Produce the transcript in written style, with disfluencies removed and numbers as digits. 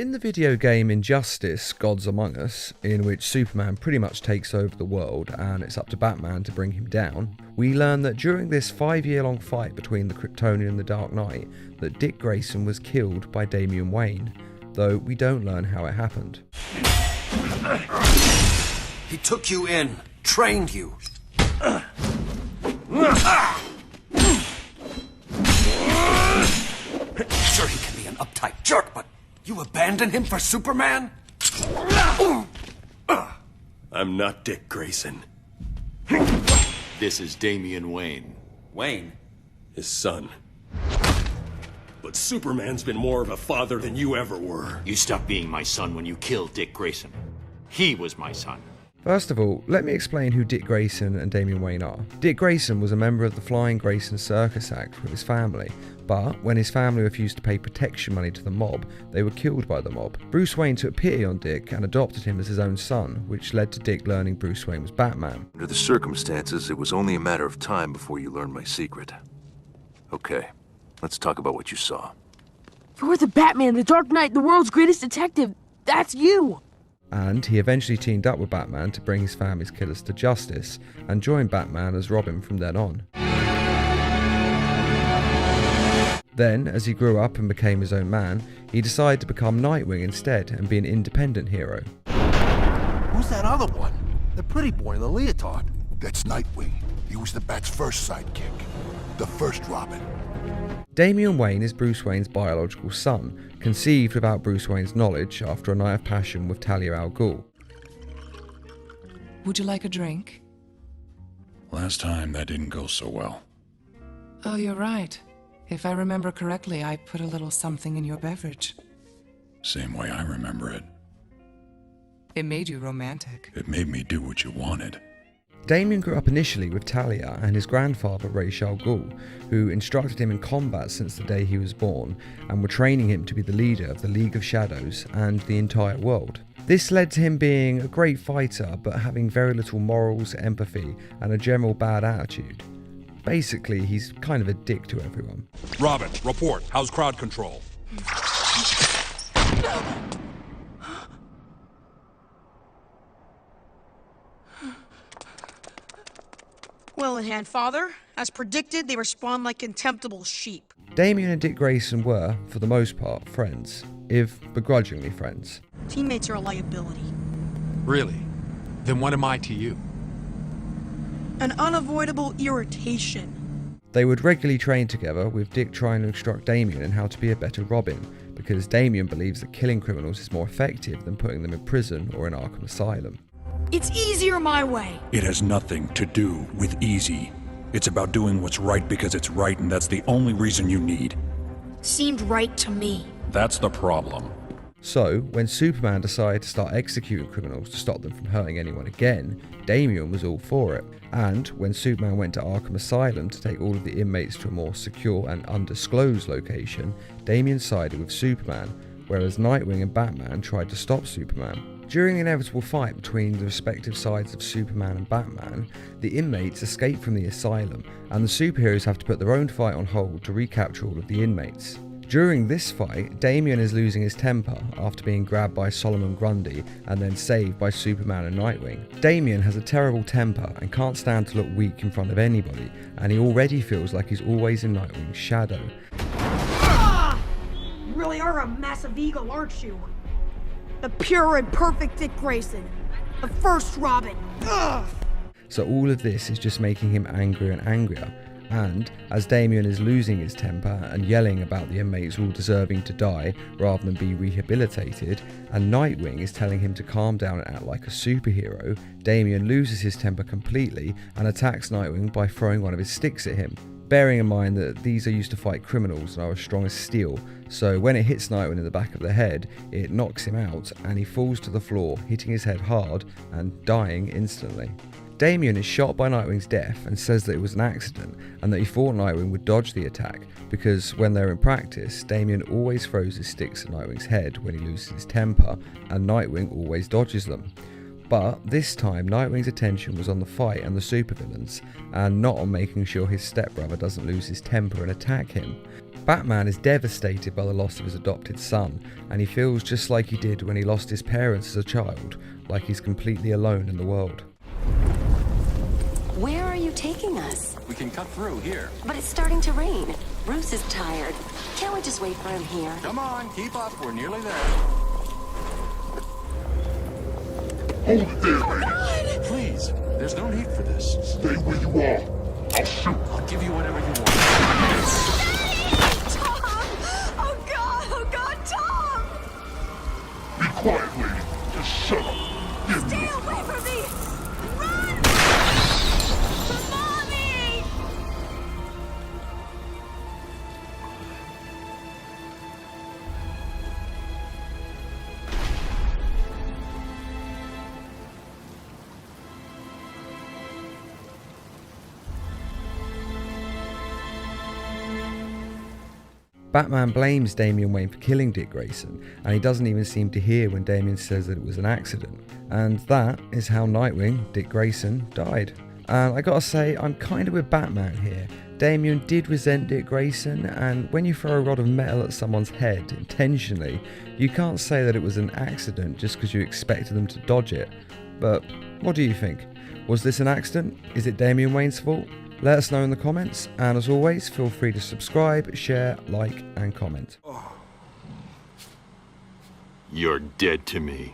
In the video game Injustice: Gods Among Us, in which Superman pretty much takes over the world and it's up to Batman to bring him down, we learn that during this 5-year-long fight between the Kryptonian and the Dark Knight, that Dick Grayson was killed by Damian Wayne, though we don't learn how it happened. He took you in, trained you. Sure, he can be an uptight jerk, but you abandon him for Superman? I'm not Dick Grayson. This is Damian Wayne. Wayne? His son. But Superman's been more of a father than you ever were. You stopped being my son when you killed Dick Grayson. He was my son. First of all, let me explain who Dick Grayson and Damian Wayne are. Dick Grayson was a member of the Flying Grayson Circus Act with his family, but when his family refused to pay protection money to the mob, they were killed by the mob. Bruce Wayne took pity on Dick and adopted him as his own son, which led to Dick learning Bruce Wayne was Batman. Under the circumstances, it was only a matter of time before you learned my secret. Okay, let's talk about what you saw. You're the Batman, the Dark Knight, the world's greatest detective. That's you! And he eventually teamed up with Batman to bring his family's killers to justice, and joined Batman as Robin from then on. Then, as he grew up and became his own man, he decided to become Nightwing instead and be an independent hero. Who's that other one? The pretty boy in the leotard. That's Nightwing. He was the Bat's first sidekick. The first Robin. Damian Wayne is Bruce Wayne's biological son, conceived without Bruce Wayne's knowledge after a night of passion with Talia al Ghul. Would you like a drink? Last time that didn't go so well. Oh, you're right. If I remember correctly, I put a little something in your beverage. Same way I remember it. It made you romantic. It made me do what you wanted. Damian grew up initially with Talia and his grandfather Ra's al Ghul, who instructed him in combat since the day he was born and were training him to be the leader of the League of Shadows and the entire world. This led to him being a great fighter but having very little morals, empathy and a general bad attitude. Basically, he's kind of a dick to everyone. Robin, report. How's crowd control? Well in hand, Father. As predicted, they respond like contemptible sheep. Damian and Dick Grayson were, for the most part, friends, if begrudgingly friends. Teammates are a liability. Really? Then what am I to you? An unavoidable irritation. They would regularly train together, with Dick trying to instruct Damian in how to be a better Robin, because Damian believes that killing criminals is more effective than putting them in prison or in Arkham Asylum. It's easier my way. It has nothing to do with easy. It's about doing what's right because it's right, and that's the only reason you need. Seemed right to me. That's the problem. So, when Superman decided to start executing criminals to stop them from hurting anyone again, Damian was all for it. And when Superman went to Arkham Asylum to take all of the inmates to a more secure and undisclosed location, Damian sided with Superman, whereas Nightwing and Batman tried to stop Superman. During the inevitable fight between the respective sides of Superman and Batman, the inmates escape from the asylum, and the superheroes have to put their own fight on hold to recapture all of the inmates. During this fight, Damian is losing his temper after being grabbed by Solomon Grundy and then saved by Superman and Nightwing. Damian has a terrible temper and can't stand to look weak in front of anybody, and he already feels like he's always in Nightwing's shadow. You really are a massive eagle, aren't you? The pure and perfect Dick Grayson. The first Robin. Ugh! So all of this is just making him angrier and angrier. And as Damian is losing his temper and yelling about the inmates all deserving to die rather than be rehabilitated, and Nightwing is telling him to calm down and act like a superhero, Damian loses his temper completely and attacks Nightwing by throwing one of his sticks at him. Bearing in mind that these are used to fight criminals and are as strong as steel, so when it hits Nightwing in the back of the head, it knocks him out and he falls to the floor, hitting his head hard and dying instantly. Damian is shot by Nightwing's death and says that it was an accident and that he thought Nightwing would dodge the attack because when they're in practice, Damian always throws his sticks at Nightwing's head when he loses his temper and Nightwing always dodges them. But this time, Nightwing's attention was on the fight and the supervillains, and not on making sure his stepbrother doesn't lose his temper and attack him. Batman is devastated by the loss of his adopted son, and he feels just like he did when he lost his parents as a child, like he's completely alone in the world. Where are you taking us? We can cut through here. But it's starting to rain. Bruce is tired. Can't we just wait for him here? Come on, keep up. We're nearly there. Hold it there, lady. Please, there's no need for this. Stay where you are. I'll shoot. I'll give you whatever you want. Tom! Oh God, Tom! Be quiet, lady. Just shut up. Give me Stay the... away from me! Run! Mommy! Batman blames Damian Wayne for killing Dick Grayson, and he doesn't even seem to hear when Damian says that it was an accident. And that is how Nightwing, Dick Grayson, died. And I gotta say, I'm kind of with Batman here. Damian did resent Dick Grayson, and when you throw a rod of metal at someone's head intentionally, you can't say that it was an accident just because you expected them to dodge it. But what do you think? Was this an accident? Is it Damian Wayne's fault? Let us know in the comments, and as always, feel free to subscribe, share, like, and comment. You're dead to me.